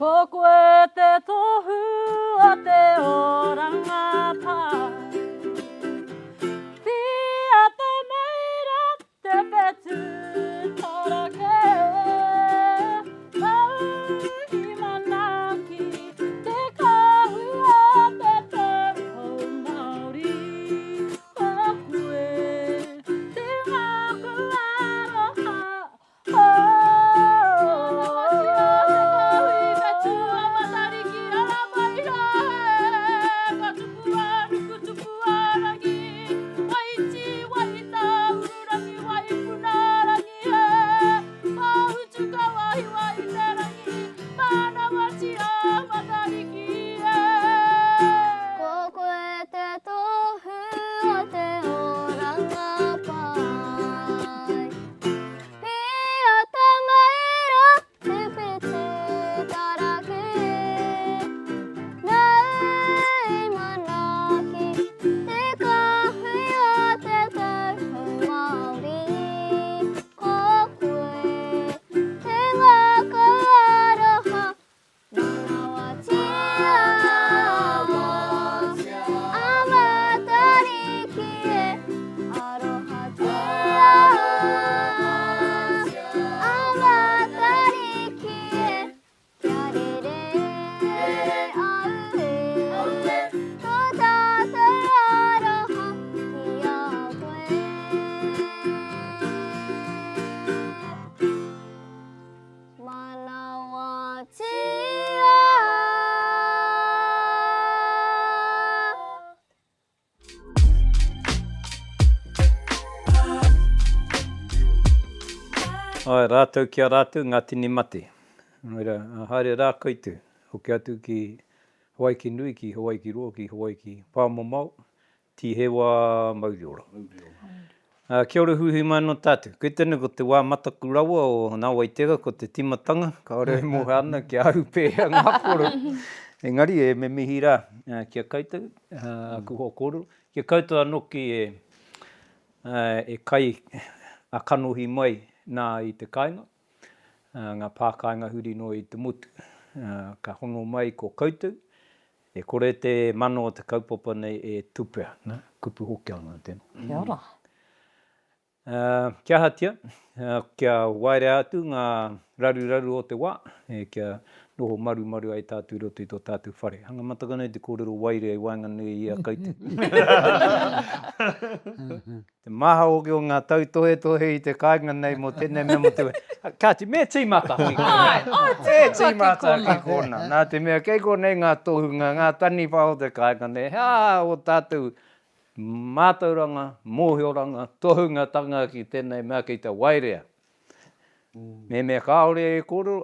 Ko koe te tohu o te orangata. Pia te meira te petu tarake. Auhi manaki te kahua te tauhou Māori. Ko koe te ngaku aroha. Ai, rātou kia rātou, ngā tini mate. Noira, haere rā koutou, hoki atu ki Hawaii ki nui, ki Hawaii ki roa, ki Hawaii ki Pāmomau, ti hewa Mauriora. Kia ora huhi mai no tātou. Koe tēnā ko te wā mataku rawa o ngā Waitega, ko te timatanga, ka ora e moha ana ki ahu pēhea ngā koro. Engari, e me mihi rā, kia koutou, ku hokoro. Kia koutou anō ki e kai a kanohi mai nā i te kāinga, ngā pākainga huri no i te motu. Ka hono mai ko koutou, e kore te mano o te kaupapa nei e tupea, kupu hoki anga tēnā. Kia ora. Kia hatia, kia waere atu ngā raru o te wā, kia noho maru ai tātou roto i tō tātou whare. Hanga mataka nei te kōrero waire ai wainganui i a koutou. Te maha o ngā tau tohe i te kāinga nei mo tēnei mea mo te wē. Kāti, mea tīmata ki kōna. Mea tīmata ki kōna. Nā te mea kei kōnei ngā tohunga, ngā tani wha o te kāinga nei. O tātou mātauranga, mōhioranga, tohunga tanga ki tēnei mea ki te wairea. Me mea kāore e kōrero,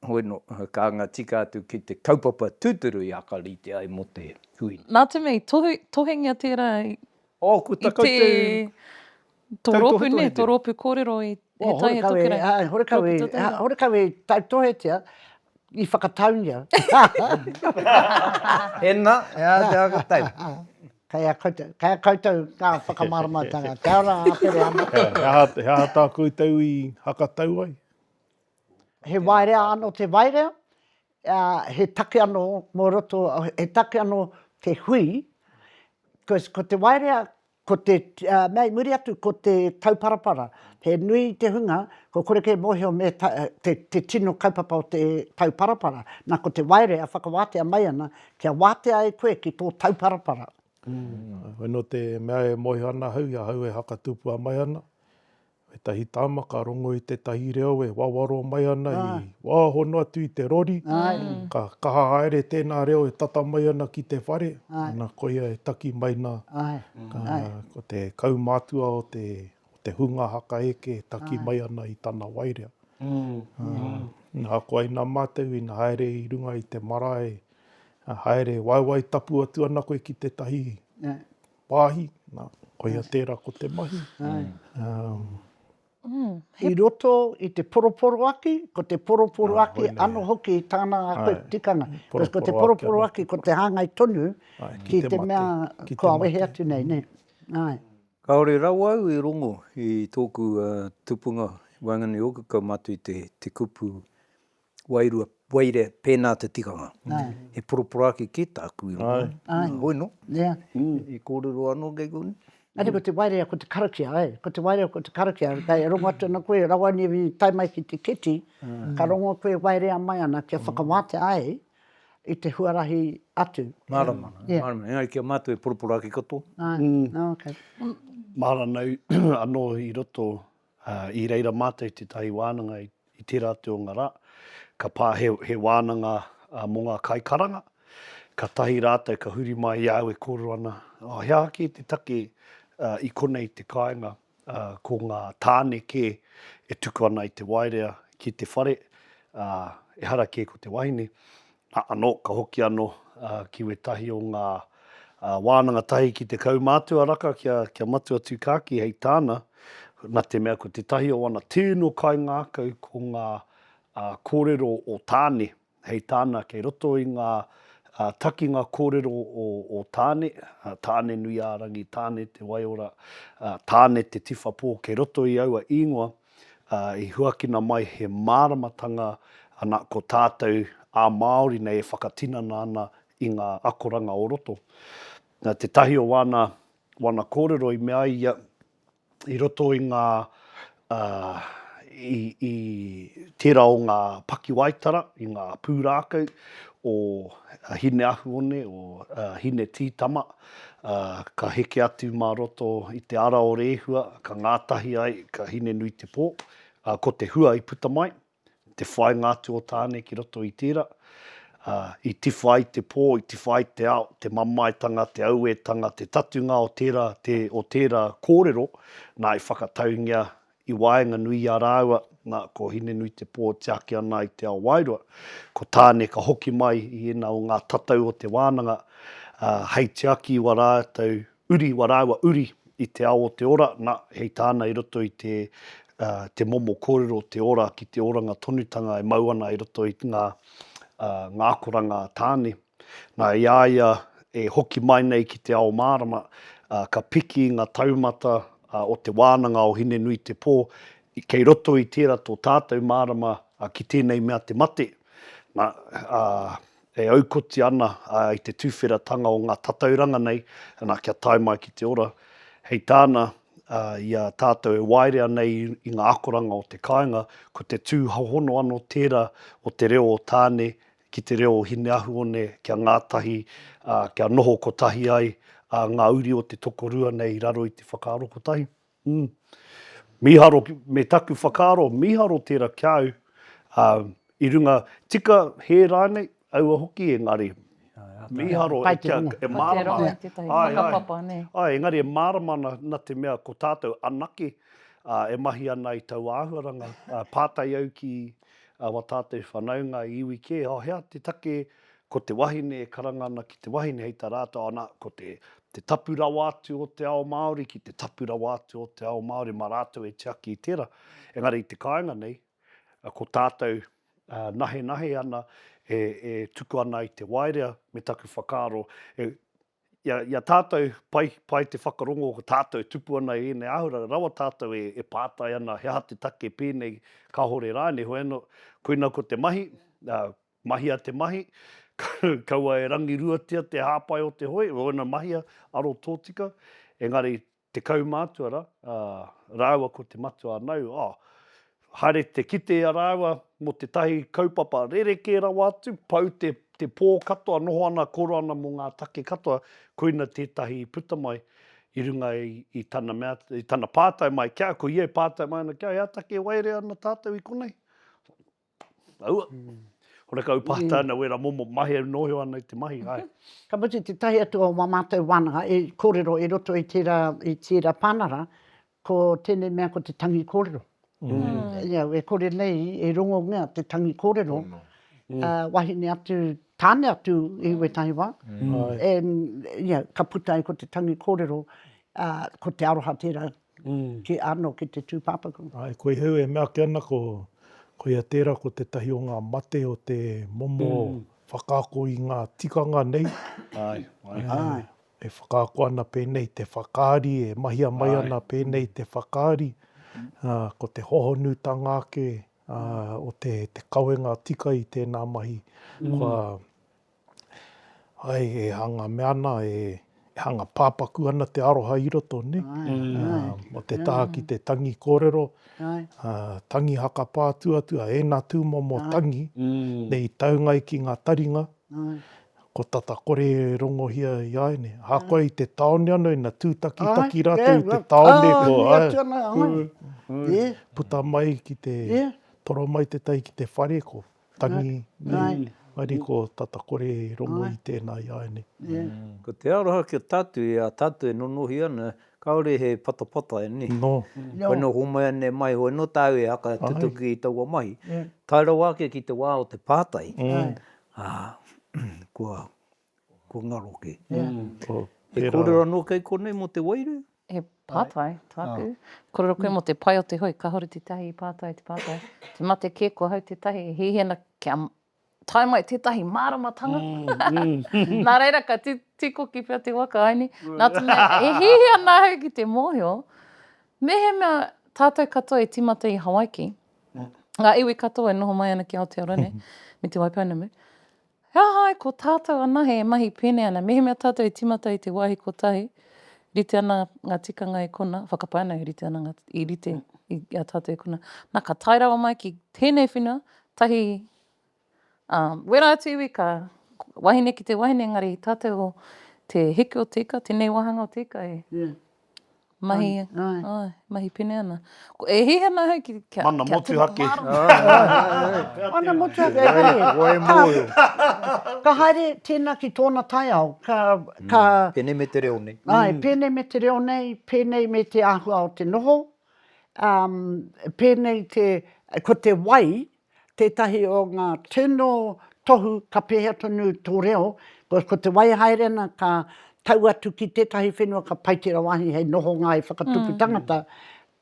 hoi no, ka ngā tika atu ki te kaupapa tūturu i akalite ai mo te hui. Nā te mei, tohengia tērā Ko i te toropu ne, toropu kōrero i tai he tukurei. Hore kawe tautohe tia, i whakataungia. Ena, te akatau. Kaya koutou ngā whakamaramatanga. Kia ora, apere ana. He aha tā koutou i hakatau ai? He wairea anō te wairea, he take anō mō roto, he take anō te hui, ko te wairea, ko te, mei muri atu, ko te tauparapara. He nui te hunga, ko kore ke mohio me te tino kaupapa o te tauparapara. Nā ko te wairea whakawātea mai ana, kia wātea e koe ki tō tauparapara. No te mea e mohi ana hau, a hau e hakatupua mai ana. E tahi tāma ka rongo i te tahi reo e wawaro mai ana i wāhono atu i te rori. Ka kaha haere tēnā reo e tata mai ana ki te whare. Ana koia e taki mai nā. Ko te kaumātua o te hunga haka eke e taki mai ana i tana wairea. Nā koe nā mātou i nā haere i runga i te marae. Haere waiwai tapu atu ana koe ki te tahi pāhi. Nā koia tērā ko te mahi. I roto i te poroporo aki, ko te poroporo aki hoine. ano hoki i tāna a koe tikanga. Koska ko te Poroporo poroporo aki aki, ko te hāngai tonu ki ki te te mate. mea Ki te ko awehe mate. atu nei, ne. Ai. Kaore rau au I rongo I tōku tupunga wangani oku ka matu I te kupu waire pēnā te tikanga. E poroporo aki ki tāku I rongo. Ai. Hoi no? Yeah. I kōrero anō kei kone? Ane ko te wairea ko te karakia, ko te wairea ko te karakia. Kai rongo atu ana koe, rawa ni tai mai ki te keti, ka rongo koe wairea mai ana kia whakawate ai I te huarahi atu. Māramana. Yeah. Māramana. Engari kia mātu e poroporo aki kato. Ai. Okay. Mara nau anō I roto I reira mātou te tahi wānanga I tērā te o ngā rā. Ka pā he wānanga mō ngā kaikaranga. Ka tahi rātou ka huri mai I au e kōrero ana. Hea ki te take I konei te kāinga ko ngā tāne ke e tuku ana I te wairea ki te whare. E hara ke ko te wahine. Anō, ka hoki anō ki we tahi o ngā wānanga tahi ki te kaumātua raka kia matua tūkāki hei tāna. Nā te mea ko te tahi o ana tēnō kai ngākau ko ngā kōrero o tāne. Hei tāna kei roto I ngā taki ngā kōrero o tāne. Tāne nui ārangi, tāne te waiora, tāne te tiwhapō kei roto I aua ingoa. I huakina mai he māramatanga ana ko tātou a Māori nei e whakatinana ana I ngā akoranga o roto. Te tahi o wana kōrero I mea ia I roto I ngā I tērā o ngā pakiwaitara, I ngā pūrākau o hine ahuone, o hine tītama, ka heke atu mā roto I te ara o rehua, ka ngātahi ai, ka hine nui te pō, ko te hua I puta mai, te whai ngātu o tāne ki roto I tērā. I tiwha I te pō, I tiwha I te ao, te mamaitanga, te auetanga, te tatunga o tērā kōrero, nā I whakataungia I waenga nui a rāua, nā ko hine nui te pō te ake ana I te ao wairua. Ko tāne ka hoki mai I ena o ngā tatau o te wānanga, hei te aki wa rātou uri, wa rāua uri I te ao o te ora, nā hei tāna I roto I te momo kōrero o te ora ki te oranga tonutanga e mau ana I roto I ngā akoranga tāne. Nā iaia e hoki mai nei ki te ao mārama, ka piki ngā taumata o te wānanga o hine nui te pō, kei roto I tērā tō tātou mārama ki tēnei mea te mate. Nā, e aukoti ana I te tūwheratanga o ngā tatauranga nei, nā kia tai mai ki te ora. Hei tāna, ia tātou e wairea nei I ngā akoranga o te kāinga, ko te tūhohono anō tērā o te reo o tāne, ki te reo o hine ahuone, kia ngātahi, kia noho kotahi ai, ngā uri o te tokorua nei I raro I te whakaaro kotahi. Miharo, me taku whakaaro, miharo tērā kiau, I runga, tika he rānei, aua hoki engari, miharo Pai e te kia, rongo. e Te mārama. rongo I tētahi whakapapa, ne. Engari e mārama na te mea ko tātou anake, e mahi ana I tau āhuaranga, pātai au ki wa tātou whanaunga I iwi ke, hea te take ko te wahine e karanga ana ki te wahine hei tā rātou ana, ko te tapurawa atu o te ao Māori, ki te tapurawa atu o te ao Māori, mā rātou e te aki I tērā. Engari I te kāinga nei, ko tātou nahe ana e tuku ana I te wairea me taku whakaaro. Ia tātou pai te whakarongo ko tātou tupu ana I ēnei ahura, rawa tātou e pātai ana, hea te take pēnei ka hore rāne, hoeno, koina ko te mahi, mahia te mahi, kaua e rangi ruatia te hāpai o te hoi, hoena mahia aro tōtika, engari te kaumātua ra, rāua ko te matua anau, haere te kite a rāua mo te tahi kaupapa rereke rawa atu, pau te pō katoa, noho ana, koro ana mo ngā take katoa, koina tētahi puta mai, I runga I tana mea, I tana pātai mai, kia ko ie pātai mai, kia ea take waire ana tātou I konei. Aua. Hore kau pātai ana wera momo mahi au noheo ana I te mahi, ai. Ka muti te tahi atu o wā mātou wānanga, e kōrero I roto I tērā pānara, ko tēnei mea ko te tangi kōrero. Ia, e kore nei, e rongo ngā te tangi kōrero, wahine atu, tāne atu I wetahi wā. Ia, ka puta ai ko te tangi kōrero, ko te aroha tērā ki ano ki te tūpapako. Ai, koe heu e mea ke ana ko ia tērā ko te tahi o ngā mate o te momo whakaako i ngā tikanga nei. Ai. E whakaako ana pēnei te whakaari, e mahia mai ana pēnei te whakaari. Ko te hohonutanga ake, o te kauenga tika i tēnā mahi. Kua, ai, e hanga meana, e hanga pāpaku ana te aroha i roto, ne? O te taha ki te tangi kōrero, tangi haka pātuatua, e nā tūmomo tangi, nei taungai ki ngā taringa, ko tata kore rongohia i aene. Hākoa i te taone ana, i nā tūtaki rātou i te taone ko. Puta mai ki te, toro mai te tai ki te whare ko tangi. Ari ko tata kore rongo i tēnā i aene. Ko te aroha ki a tātu, a tātu e nonohi ana, kaore he patapata e ni. No. Koe no homai ane mai, hoi no tāu e aka tutuki i taua mahi. Taira wāke ki te wā o te pātai. Kua ngaroke. E kōrero anō kei konei mo te wairu? E pātai, tāku. Kōrero koe mo te pai o te hoi, ka hori te tahi i pātai, te pātai. Te mate kē ko hau te tahi, e hihena kia tai mai tētahi māramatanga. Nā reira, ka tiko ki pia te waka aini. Nā tūne, e hihi ana hau ki te mōhio. Mehe mea tātou katoa e timata i Hawaiki. Ngā iwi katoa e noho mai ana ki Aotearoa, me te Waipounamu. Hea hai, ko tātou ana he mahi pēne ana. Mehe mea tātou e timata i te wāhi kotahi. Rite ana ngā tikanga e kona. Whakapai ana i rite ana i rite i a tātou e kona. Nā ka tairawa mai ki tēnei whenua. Tahi wera atu iwi ka wahine ki te wahine, engari tātou o te heke o tika, tēnei wahanga o tika e mahi, mahi pene ana. E hihi ana hau ki Mana motu hake. Mana motu hake, e haere. Ka haere tēnā ki tōna tai au. Pene me te reo nei. Pēnei me te reo nei, pēnei me te āhua o te noho, pēnei ko te wai, tētahi o ngā tino tohu ka pēhea tonu tō reo, ko te wai haere na ka tau atu ki tētahi whenua ka pai tērā wahi hei noho ngā e whakatupu tangata,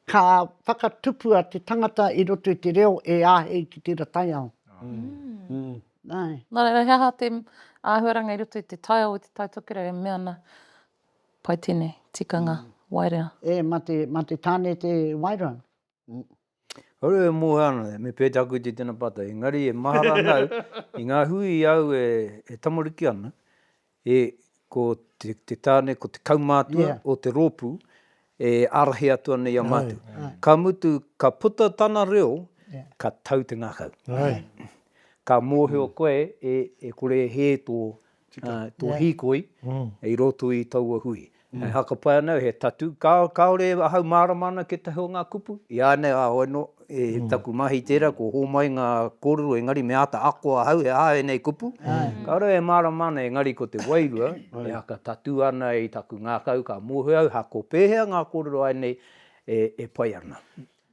ka whakatupu a te tangata i roto i te reo e āhei ki tērā tai au. Nā reira, hea te āhuaranga i roto i te tai au i te tai tokera, e mea na pai tēnei tikanga wairea. Ma te tāne te wairea. Hore e mō ana, me pētaku i te tēnā pata. Engari e mahara nau, i ngā hui au e tamariki ana, ko te tāne, ko te kaumātua o te rōpū, e arahi atu ana i a mātu. Ka mutu, ka puta tana reo, ka tau te ngākau. Ka mōheo koe, e kore he tō hīkoi, i roto i taua hui. Haka pai ana, he tatu. Kaore ahau māramana ke tahi o ngā kupu. I ane a hoino, e taku mahi tērā, ko hōmai ngā kōrero, engari me ata akoa hau, e āe nei kupu. Kaore e māramana, engari ko te wairua, e haka tatu ana i taku ngā kau, ka mōheo, hako pēhea ngā kōrero ai nei, e pai ana.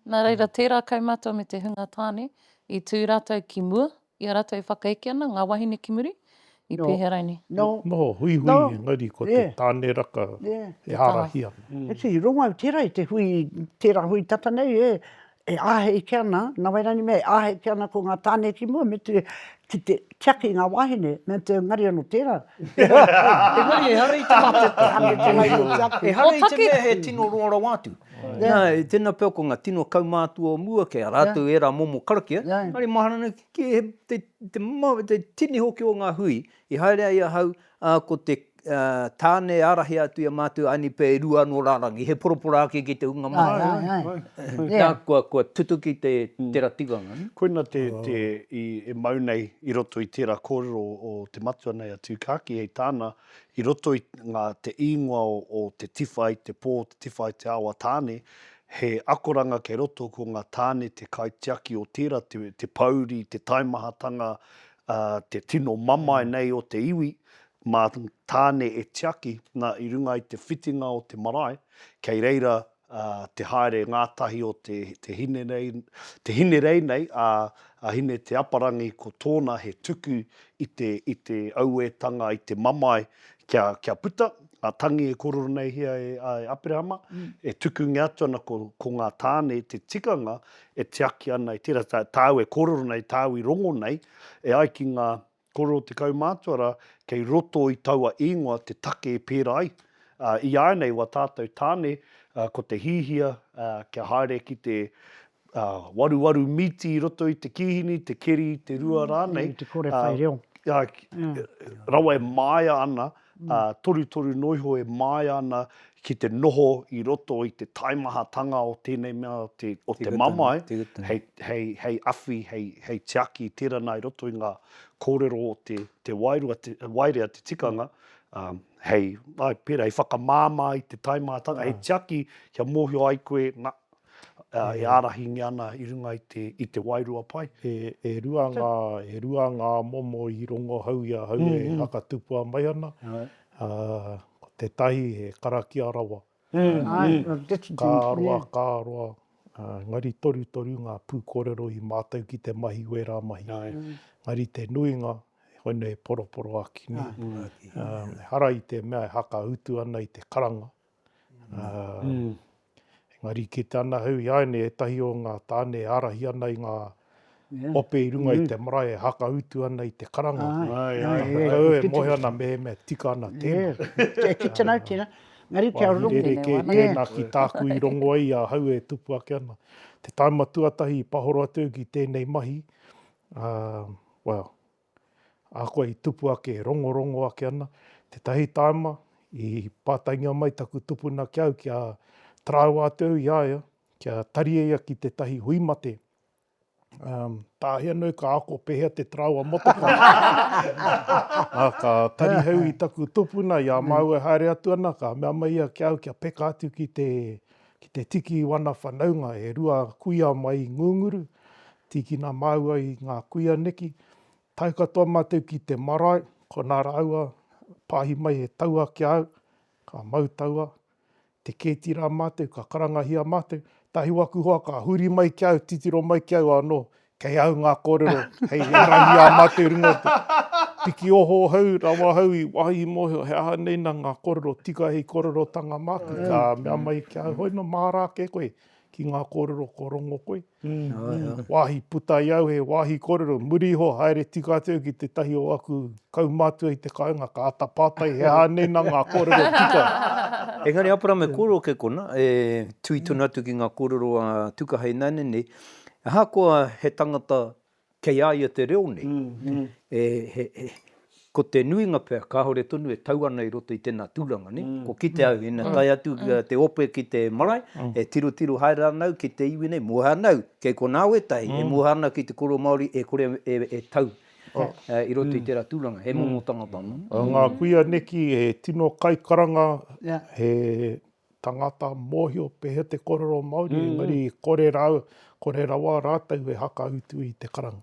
Nā reira, tērā kaumātua me te hunga tāne, i tū rātou ki mua, i a rātou i whakaeke ana, ngā wahine ki muri, i pēhea raini. No, hui, engari ko te tāne raka e harahi ana. E te rongo au tērā i te hui, tērā hui tata nei, e āhei ki ana, nā wairani mea, āhei ki ana ko ngā tāne ki mua, me te tiaki ngā wahine, me te ngari anō tērā. Engari e hara i te mate. E hara i te mea he tino roara wātu. Tēnā pēo ko ngā tino kaumātua o mua, ke a rātou e rā momo karakia. Ngari maharana ki te tini hoki o ngā hui, i haere ai a hau ko te tāne arahi atu i a mātua ani pē rua no rārangi, he poropora ake ki te unga maha. Nā kua tutu ki te tera tikanga. Koina e maunei i roto i tērā kōrero o te matua nei a tūkaki hei tāna, i roto i te ingoa o te tiwhai, te pō, te tiwhai, te awa tāne, he akoranga kei roto ko ngā tāne te kaitiaki o tērā, te pauri, te taimahatanga, te tino mamai nei o te iwi, mā tāne e tiaki nā i runga i te whitinga o te marae, kei reira te haere ngātahi o te hine rei nei, a hine te aparangi ko tōna he tuku i te auetanga, i te mamai kia puta, ngā tangi e kororo nei hia e Aperehama, e tukungi atu ana ko ngā tāne te tikanga e te aki ana i tērā tāu e kororo nei, tāu i rongo nei, e ai ki ngā kororo te kaumātuara, kei roto i taua ingoa te take e pērā ai. I ai nei wa tātou tāne, ko te hihia, kia haere ki te waru miti i roto i te kihini, te keri, te rua rānei. Te kore whai reo. Rawa e māia ana, toru noiho e māia ana ki te noho i roto i te taimahatanga o tēnei mea o te mamai, hei awhi, hei te aki i tērā nei roto i ngā kōrero o te wairea, te tikanga, hei pērā, hei whakamāmā i te taimahatanga, hei te aki, kia mōhio ai koe, e ārahingi ana i runga i te wairua pai. E rua ngā momo i rongo hauia e hakatupua mai ana. Ko te tahi he karakia rawa. Kāroa. Ngari toru ngā pūkorero i mātou ki te mahi wera mahi. Ngari te nuinga, hone e poroporo aki. Hara i te mea e haka utu ana i te karanga. Ngari ki te ana hui aene e tahi o ngā tāne arahi ana i ngā ope i runga i te marae e haka utu ana i te karanga. Kau e mohi ana me tika ana tēnā. E ki te nau tēnā. Ngari kia rongo. Tēnā ki tāku i rongo ai a hau e tupu ake ana. Te taima tuatahi i pahoro atu ki tēnei mahi. A koe i tupu ake rongo ake ana. Te tahi taima i pātainga mai taku tupuna kiau kia trau atu i aia, kia tari eia ki te tahi huimate. Tāhia nau ka ako pehea te trau a motoka. Ka tari hau i taku tupuna, ia mau e haere atu ana, ka mea mai ia kiau kia peka atu ki te tiki wana whanaunga, e rua kuia mai ngunguru, tiki nā mau ai ngā kuia neki. Tai katoa mātou ki te marae, ko nā raua, pāhi mai he taua ki au, ka mau taua. Te kētira mātou, ka karangahia mātou, tahi waku hoa ka huri mai ki au, titiro mai ki au anō, kei au ngā kōrero, hei rangi a mātou runga te piki oho hau, rawa hau i wahi moho, he aha nei na ngā kōrero, tika hei kōrero tanga māku, ka mea mai ki au, hoi no mārā ke koe, ki ngā kōrero ko rongo koe. Wāhi puta i au he wāhi kōrero, muri ho, haere tika atu ki te tahi o aku kaumātua i te kaunga, ka ata pātai, he aha nei na ngā kōrero tika. Engari apara me kōrero ke kona, tui tonu atu ki ngā kōrero tuka hei nane nei, hakoa he tangata kei aia te reo nei, ko te nuinga pēr, ka hore tonu e tau ana i roto i tēnā tūranga, ne? Ko ki te au, ina tai atu te ope ki te marae, e tiru haere anau ki te iwi nei, moha anau, kei ko nāwe tai, e moha anau ki te koro Māori, e kore e tau. I roto i tērā tūranga, he momo tangata. Ngā kuia neki e tino kai karanga, he tangata mōhio pēhea te kōrero Māori, engari kore rawa rātau e haka utu i te karanga.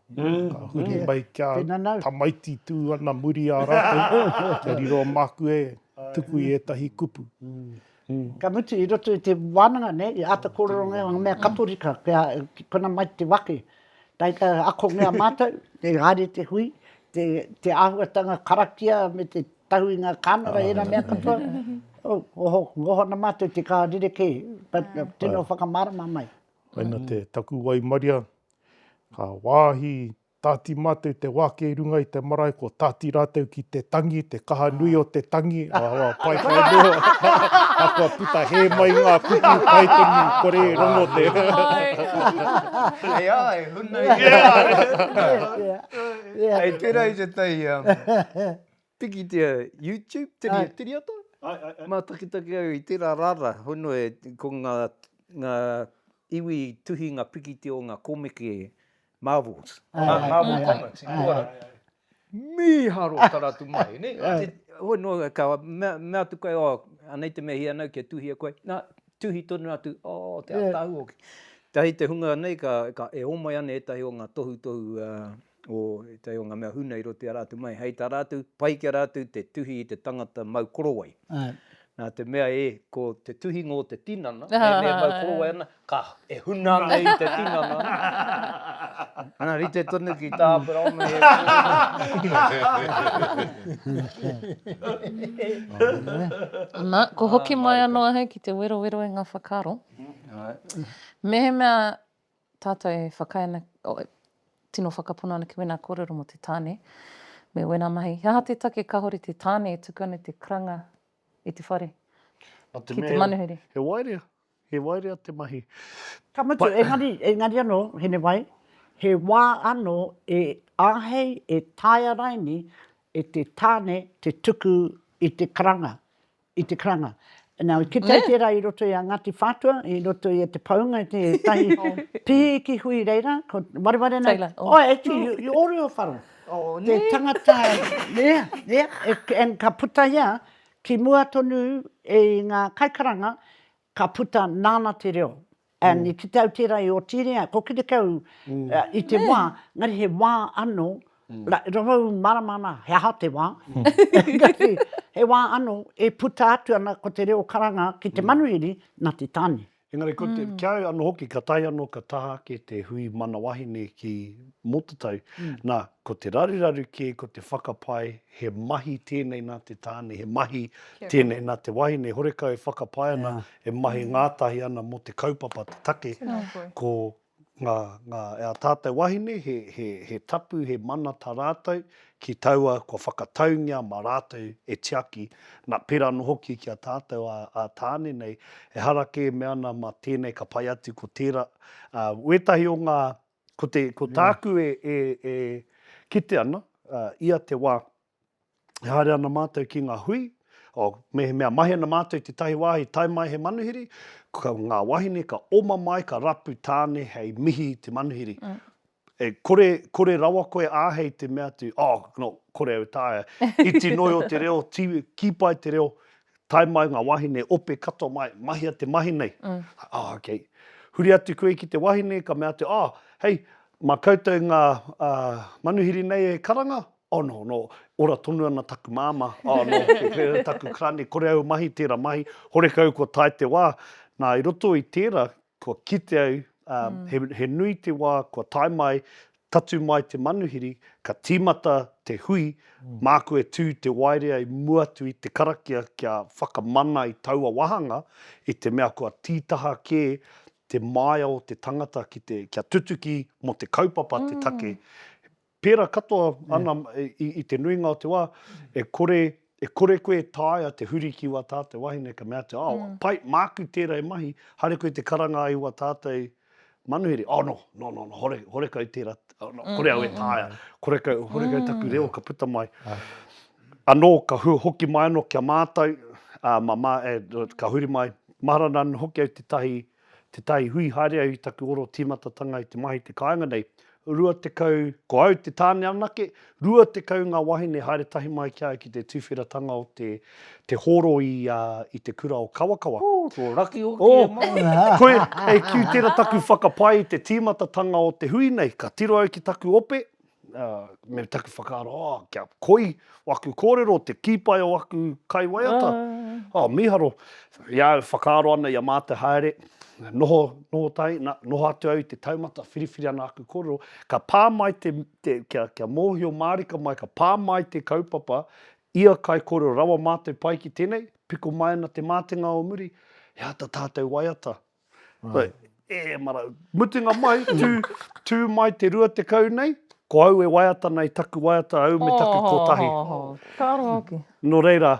Ka huri mai kia tamaiti tū ana muri a rātau, kia riro māku e tuku i etahi kupu. Ka mutu i roto i te wānanga, ne, i ata kōrero ngā mea katorika, kona mai te wake. Tai ka ako ngā mātou, te hare te hui, te ahuatanga karakia me te tahui ngā kāmera e rā mea katoa. Ngoho na mātou te ka rireke, tino whakamārama mai. Aina te taku wai maria, ka wāhi tāti mātou te wāke i runga i te marae, ko tāti rātou ki te tangi, te kaha nui o te tangi, awa pai kai noa, ako puta he mai ngā kuku pai tonu, kore rongo te. Ai, huna i tērā i te tai, piki te YouTube, tiri ato? Mā taki au i tērā rara, hono e ko ngā iwi tuhi ngā piki te o ngā komeke Marvels. Marvel Comics. Miharo taratu mai, ne? Hono ka mea tukai o, anei te mea hia nau kia tuhi a koe. Nā, tuhi tonu atu, te atau oki. Tahi te hunga nei, ka e omai ane etahi o ngā tohu o etahi o ngā mea huna i roto a rātu mai. Hei tā rātu, pai kia rātu te tuhi i te tangata mau korowai. Nā te mea ko te tuhinga o te tinana, e mau koroa ana, ka e huna nei i te tinana. Ana rite tonu ki tāpura o me Nā, ko hoki mai anō hei ki te wero e ngā whakaro. Me he mea tātou e whakaina, tino whakapuna ana ki wena kōrero mo te tāne, me wena mahi. Hea te take kahore te tāne e tuku ana te kranga i te whare, ki te manuhiri. He wairea te mahi. Ka mutu, engari anō, hene wai, he wā anō e āhei, e tāia raini, e te tāne, te tuku i te karanga. Nā, ki tei tērā i roto i a Ngāti Whātua, i roto i te paunga, i te tahi pī ki hui reira, ko wareware nei. Actually, you oreo wharo. Te tangata, and ka puta ia, ki mua tonu e ngā kaikaranga, ka puta nāna te reo. And i ki tau tērā i o tirea, ko ki te kau i te wā, ngari he wā anō, rau maramana, he aha te wā. He wā anō e puta atu ana ko te reo karanga ki te manuhiri nā te tāne. Engari, ko te kia anō hoki, ka tai anō ka taha ke te hui mana wahine ki motatau. Nā, ko te rariraru ke, ko te whakapai, he mahi tēnei nā te tāne, he mahi tēnei nā te wahine. Horekau e whakapai ana, e mahi ngātahi ana mo te kaupapa, te take. Ko ngā tātou wahine, he tapu, he mana tā rātou, ki taua ko whakataungia mā rātou e tiaki. Nā pera anō hoki ki a tātou a tāne nei, e harake me ana mā tēnei ka pai atu ko tērā. Wetahi o ngā, ko tāku e kite ana, ia te wā, he haere ana mātou ki ngā hui, me mea mahi ana mātou te tahi wā, he tai mai he manuhiri, ka ngā wahine ka oma mai, ka rapu tāne hei mihi te manuhiri. E kore rawa koe āhei te mea tu, kore au tāia, iti noi o te reo, kipai te reo, tai mai ngā wahine, ope kato mai, mahia te mahi nei. Okay. Huri atu koe ki te wahine, ka mea tu, hei, mā koutou ngā manuhiri nei e karanga? No, ora tonu ana taku māma, taku krani, kore au mahi tērā mahi, horekau ko tai te wā. Nā, i roto i tērā, ko kite au, he nui te wā, ko tai mai, tatu mai te manuhiri, ka tīmata te hui, māku e tū te wairea i muatu i te karakia kia whakamana i taua wahanga, i te mea kua tītaha ke te maia o te tangata kia tutuki mo te kaupapa te take. Pērā katoa ana i te nuinga o te wā, e kore koe tāia te huri ki wā tātou wahine, ka mea te, pai, māku tērā e mahi, hare koe te karanga i wā tātou manuhiri. No, hore kau tērā, kore au e tāia, hore kau taku reo ka puta mai. Anō, ka hoki mai anō kia mātou, ka huri mai, maharanan hoki au te tahi hui haere au i taku oro tīmatatanga i te mahi te kāinga nei. Rua te kau, ko au te tāne anake, rua te kau ngā wahine haere tahi mai kia ki te tūwhiratanga o te horo i te kura o Kawakawa. Tō raki o ki e mai. Koe, kiu tērā taku whakapai te tīmatatanga o te hui nei, ka tiro au ki taku ope, me taku whakaaro, kia koi, waku kōrero, te kipai o waku kai waiata. Miharo, ia whakaaro ana ia māte haere, noho tai, noho atu au te taumata, whiriwhiri ana aku kōrero, ka pā mai kia mōhio mārika mai, ka pā mai te kaupapa, ia kai kōrero rawa mātou pai ki tēnei, piko mai ana te mātenga o muri, ia ta tātou waiata. Mutinga mai, tū mai te rua te kau nei, ko au e waiata nei, taku waiata au me taku kotahi. Kāro hoki. No reira,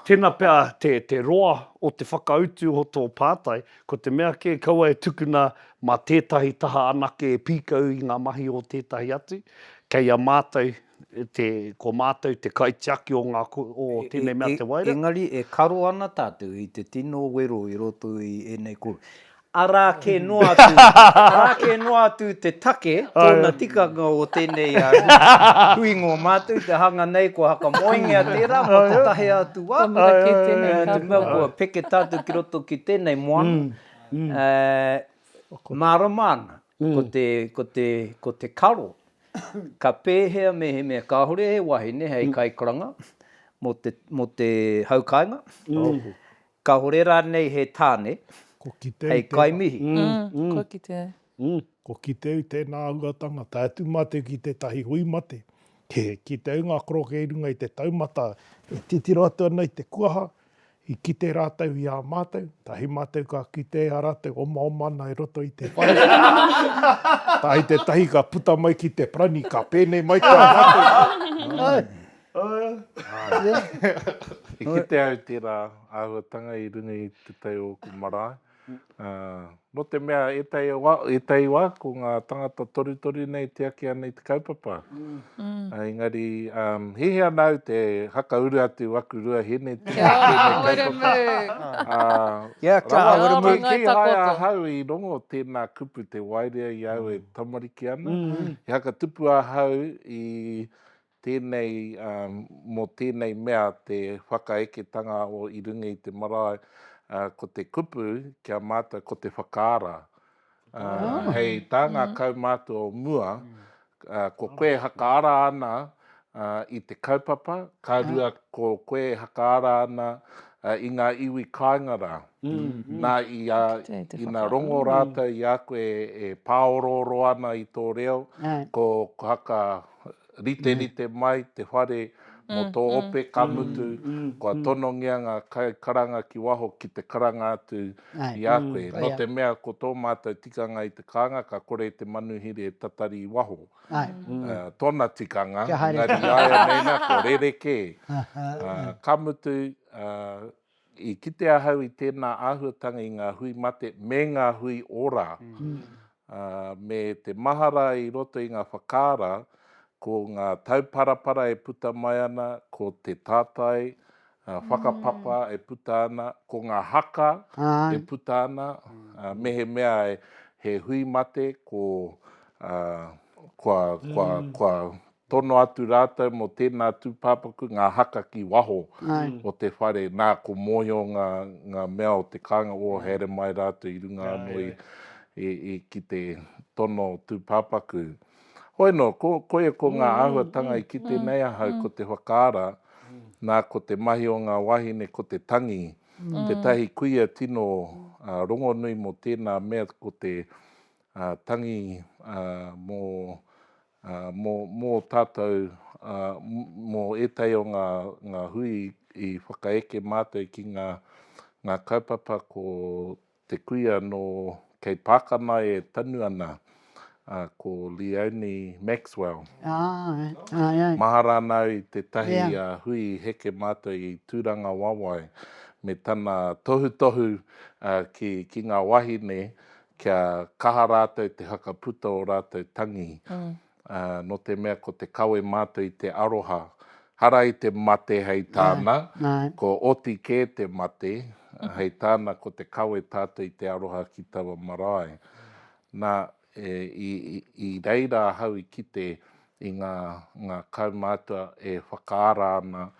tēnā pēr te roa o te whakautu o tō pātai, ko te mea ke kaua e tukuna mā tētahi taha anake e pīkau i ngā mahi o tētahi atu, kei a mātou, ko mātou te kaitiaki o tēnei mea te waira. Engari, e karo ana tātou i te tino wero i roto i enei koro. Ara ke noa atu te take, tōna tikanga o tēnei huingo mātou, te hanga nei ko haka moingia tērā, mo te tahe atu wā. Te mea kua peke tātou ki roto ki tēnei moana. Māramana, ko te karo, ka pēhea me he mea kāhore he wahine hei kaikoranga, mo te haukainga. Ka hore rānei he tāne, Ko ki te hei kaimihi. Ko ki te... Ko ki te u tēnā auatanga, tātu mate ki te tahi hui mate. Ki te unga kroke i runga i te taumata, e titiro atu ana i te kuaha, i ki te rātau i a mātou, tahi mātou ka ki te a rātau oma ana i roto i te whare. Tahi te tahi ka puta mai ki te prani, ka pēnei mai ka rātau. I ki te Aotearoa āhuatanga i runga i te tau o ku marae. No te mea e tai wā ko ngā tangata toritori nei te ake ana i te kaupapa. Engari, hihia nau te hakauru atu waku rua hene te Kia ora, haere mu. Kia Rawa, haere mu. Ngai ki takoto. haia hau i rongo tēnā kupu te wairea i au e tamariki ana. I haka tupu a hau i tēnei, mō tēnei mea te whakaeketanga o i runga i te marae, ko te kupu kia mātou ko te whakaara. Hei tāngā kaumātua o mua, ko koe hakaara ana i te kaupapa, ka rua ko koe hakaara ana i ngā iwi kāingara. Nā i ngā rongo rātou i a koe e pāororo ana i tō reo, ko haka rite mai te whare mō tō ope kamutu, kua tonongia ngā karanga ki waho ki te karanga atu i a koe. No te mea ko tō mātou tikanga i te kānga, ka kore te manuhiri e tatari i waho. Tōna tikanga, ngari aia neina, ko rereke. Kamutu, i kite ahau i tēnā āhuatanga i ngā hui mate, me ngā hui ora. Me te mahara i roto i ngā whakaara, ko ngā tauparapara e puta mai ana, ko te tātai, whakapapa e puta ana, ko ngā haka e puta ana, mehe mea he hui mate, ko kua tono atu rātou mo tēnā tūpāpaku, ngā haka ki waho o te whare, nā ko mōhio ngā mea o te kānga o here mai rātou i runga anō i ki te tono tūpāpaku. Hoi no, koe ko ngā āhuatanga i ki tēnei ahau ko te whakaara, nā ko te mahi o ngā wahine ko te tangi. Te tahi kuia tino rongonui mo tēnā mea ko te tangi mō tātou, mō etai o ngā hui i whakaeke mātou ki ngā kaupapa ko te kuia no kei Pākana e tanu ana. Ko Leonie Maxwell. Mahara nau i te tahi hui heke mātou i tūranga wawai me tana tohu ki ngā wahine kia kaha rātou te hakaputa o rātou tangi. No te mea ko te kawe mātou i te aroha. Hara i te mate hei tāna, ko oti kē te mate, hei tāna ko te kawe tātou i te aroha ki tawa marae. Nā, i reira hau i kite i ngā kaumātua e whakaara ana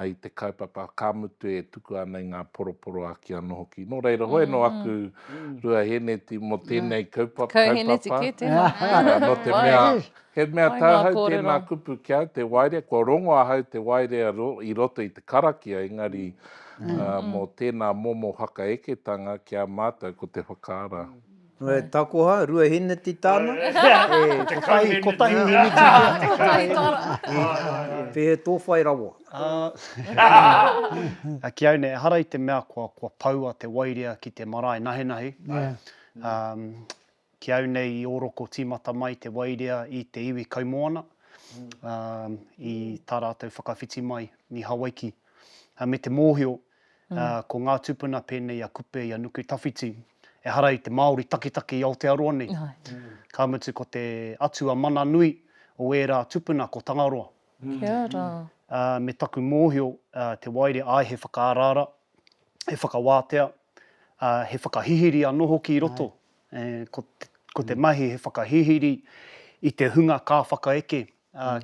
i te kaupapa kāmutu e tuku ana i ngā poroporo aki anō hoki. Nō reira, hoi no aku rua heneti mo tēnei kaupapa. Kau heneti ki tēnā. No te mea, he mea tāhau tēnā kupu kia te wairea, ko rongo ahau te wairea i roto i te karakia, engari mo tēnā momo hakaeketanga kia mātou ko te whakaara. Takoha, rua heneti tāna. Ko tahi heneti. Pehe tōwhai rawa. Ki au nei, hara i te mea kua paua te wairea ki te marae nahi. Ki au nei i oroko tīmata mai te wairea i te iwi kaumoana. I tā rātou whakawhiti mai ni Hawaiki. Me te mōhio, ko ngā tupuna pēnei a kupe i a nuku tawhiti. E hara i te Māori takitaki i Aotearoa nei. Ka mutu ko te atua mana nui o ērā tupuna ko Tangaroa. Kia ora. Me taku mōhio, te waire ai he whakaarara, he whakawātea, he whakahihiri anō hoki i roto. Ko te mahi he whakahihiri i te hunga ka whakaeke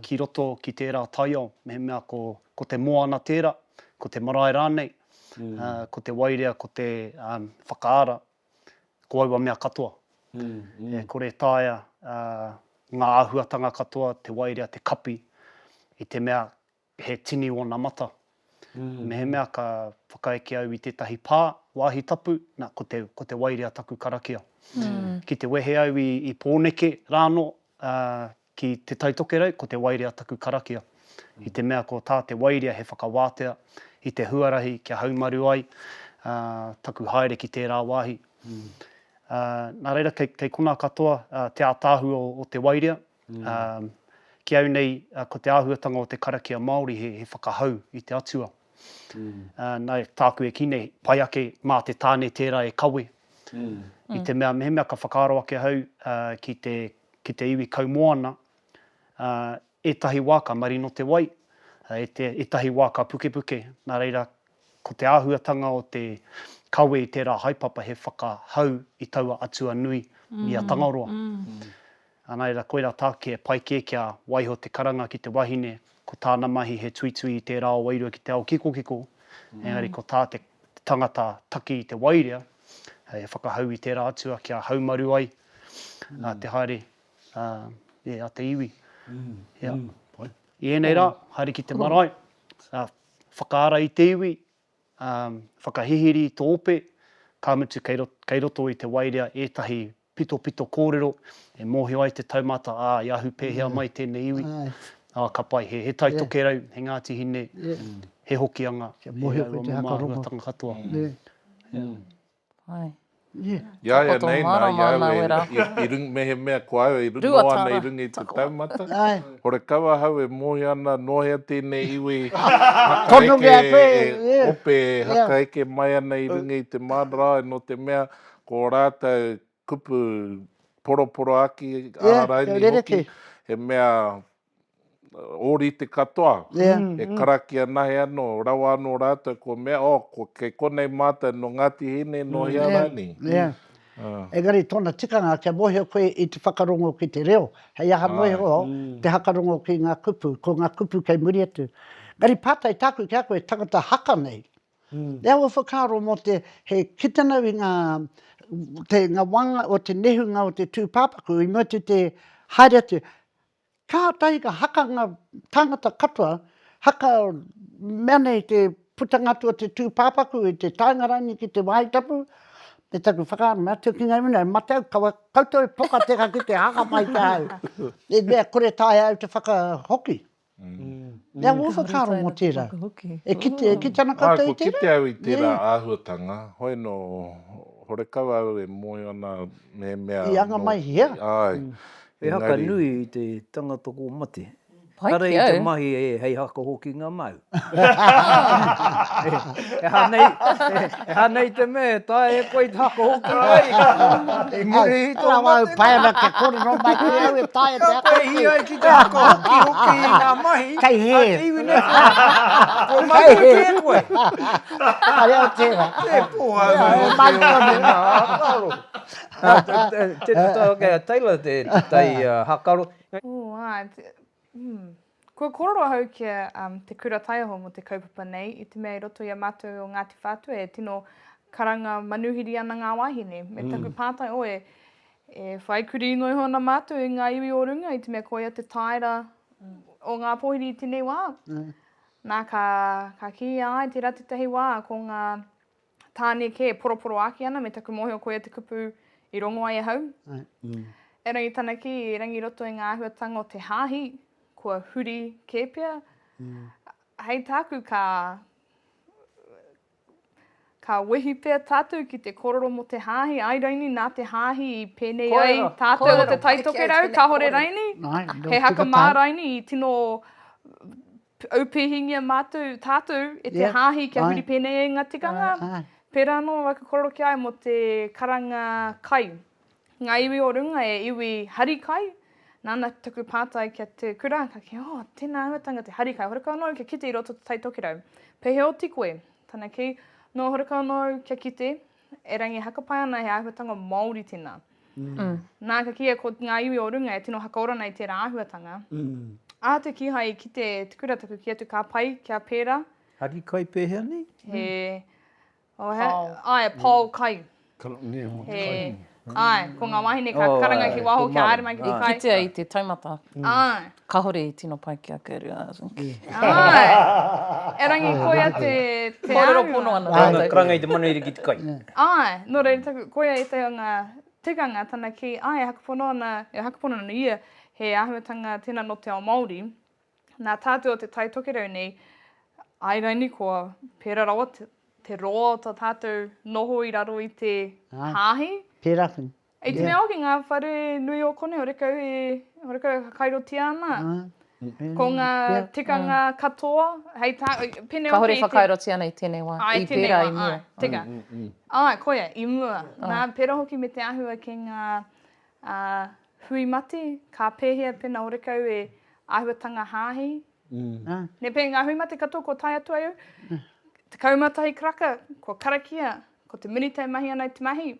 ki roto ki tērā taiao. Me mea ko te moana tērā, ko te marae rānei, ko te wairea, ko te whakaara. Ko aua mea katoa. Kore tāia ngā āhuatanga katoa, te wairea, te kapi, i te mea he tini o nā mata. Me he mea ka whakaeke au I tētahi pā, wāhi tapu, nā, ko te wairea taku karakia. Ki te wehe au I pōneke rāno, ki te taitokerau, ko te wairea taku karakia. I te mea ko tā te wairea he whakawātea, I te huarahi kia haumaru ai, taku haere ki tērā wāhi. Nā reira, kei kona katoa, te ātāhu o te wairea, ki au nei, ko te āhuatanga o te karakia Māori he whakahau I te atua. Nā tāku e kine, pai ake mā te tāne tērā e kawe. I te mea, me mea ka whakaaro ake hau ki te iwi kaumoana, etahi wā ka marino te wai, etahi wā ka pukepuke. Nā reira, ko te āhuatanga o te kawe I tērā haipapa he whakahau I taua atua nui I a Tangaroa. Nā reira, koera tāke e pai kia waiho te karanga ki te wahine, ko tāna mahi he tuitui I tērā o wairua ki te ao kiko. Engari, ko tā te tangata taki I te wairea, he whakahau I tērā atua kia haumaru ai, te haere, a te iwi. I enei rā, haere ki te marae, whakaara I te iwi, whakahihiri I tō ope, ka mutu kei roto I te wairea ētahi pito kōrero, e mōhio ai te taumata, iahu pēhea mai tēnei iwi. Ka pai, he taitoke rau, he Ngāti Hine, he hoki anga. Kia mōhio koe te hakarongo. Māhuatanga katoa. Ai. Ia Tapoto nei, mara mana wera. I rungi me he mea ko au, I rungi Ruatara. ana I rungi I te taumata. Ai. Hore kawa hau e mohi ana nohea tēnei iwi. Tono mea koe, Ope hakaeke mai ana I rungi I te mārā, no te mea ko rātou kupu poroporo aki, āraini hoki. He mea ori te katoa. E karakia nahe anō, rawa anō rātou ko mea, ko kei konei mātou no Ngāti Hine no hea rani. Engari, tōna tikanga, kia mōhio koe I te whakarongo ki te reo. Hei aha mōhio te hakarongo ki ngā kupu, ko ngā kupu kei muri atu. Ngari pātai tāku kia koe tangata haka nei. Ea o whakaro mo te he kitanau I ngā wanga o te nehunga o te tūpāpaku, I motu te haere atu. Ka tai ka haka ngā tangata katoa, haka mea nei te putangatu o te tūpāpaku I te taingarani ki te waitapu, te taku whakaaro mea, te kingai muna, matau, koutou e poka te ka ki te haka mai te hau. E mea kore tae au te whakahoki. Ea o whakaaro mo tērā. E kite ana koutou Ko I tērā? kite au I tērā āhuatanga, hoi no, hore kawa au e moe ana me mea. I anga mai hia. Ai. E haka nui I te tangata ko mate. Pai Ara ki I te au. mahi hei haka hoki ngā mau. e hanei te me, tae e koe te haka hoki ai. E muri I tō mate. Pai ana ke kore no mai kore au e tae te haka Koe hi ai ki te haka hoki I ngā mahi. Kei he. A te iwi ne ko mai ke koe. Are o tērā. Te poa au mai kone ngā hakaro. Te taila te tai hakaro. Kua kororo hau kia te kura taiaho mo te kaupapa nei, I te mea I roto I a mātou o Ngāti Whātua e tino karanga manuhiri ana ngā wahine. Me taku pātai o e whaikuri inoi hona mātou I ngā iwi o runga I te mea koia te taira o ngā pohiri I tēnei wā. Nā ka ki ai te ratitahi wā ko ngā tāne ke poroporo aki ana me taku mohi o koia te kupu I rongo ai e hau. E rangi tāna ki, e rangi roto I ngā ahuatanga o te hāhi, kua huri kēpia. Hei tāku ka wehi pēr tātou ki te kororo mo te hāhi. Ai raini nā te hāhi I pēnei ai tātou o te taitoke rau, ka hore raini. He haka mā raini I tino aupehingia mātou tātou e te hāhi kia huri pēnei e ngā tikanga. Pērā anō waka kororo ki ai mo te karanga kai. Ngā iwi o runga e iwi hari kai. Nāna taku pātai kia te kura, ka ki, tēnā ahuatanga te hari kai. Horeka anō kia kite I roto te taitoke rau. Pehe o tikoe, tāna ki, no horeka anō kia kite, e rangi hakapai ana he ahuatanga Māori tēnā. Nā ka kia ko ngā iwi o runga e tino hakaora nei tērā ahuatanga. A te ki hai ki te kura taku ki atu ka pai, kia pērā. Hari kai pēhea nei? He... Pāo kai. Ai, ko ngā wahine ka karanga ki waho, kia aere mai ki te kai. Kitea i te taumata. Ai. Ka hore i tino pai ki a Keru. Ai. E rangi koia te Kōrero ahua. pono ana. Karanga i te manuhiri ki te kai. Ai, nō reira taku koia i te o ngā tikanga tana ki, ai, hakapono ana ia, he ahuatanga tēnā no te ao Māori, nā tātou o te tai tokerau nei, ai raini koa, pēra rawa te roa o tā tātou noho i raro i te hāhi. Pērā whenu. E te mea o ki ngā whare nui o kone, horekau hakairo ana. Ko ngā tikanga katoa, hei tā, pene Ka o hore ki whakairoti ana i tēnei wā. Ai, I tēnei pērā wā, i mua. ai, tika. Ai, koia, i mua. Nā pēra hoki me te ahua ki ngā hui mati, ka pēhea pena horekau e ahuatanga hāhi. Ne pē ngā hui mati katoa ko tai atu au. Te kaumatahi kraka, ko karakia, ko te minitei mahi ana i te mahi.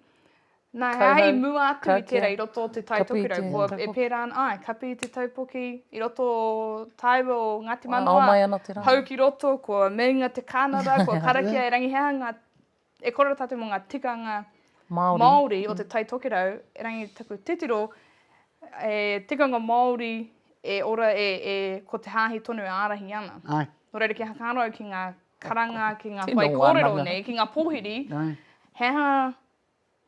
Nā hei mua atu i tērā i roto o te tai tokirau. Ko e pērā ana, ai, kapi i te taupoki, i roto o taiwa o Ngāti Manawa. Aomai ana te rā. Hau ki roto, ko meinga te Kānara, ko karakia e rangi hea e kora tātou mō ngā tikanga Māori o te tai tokirau, e rangi taku titiro, e tikanga Māori e ora ko te hāhi tonu e ārahi ana. Ai. Nō reira ki hakaaro ki ngā karanga, ki ngā Tino whai kōrero wānanga. nei, ki ngā pōhiri, Ai.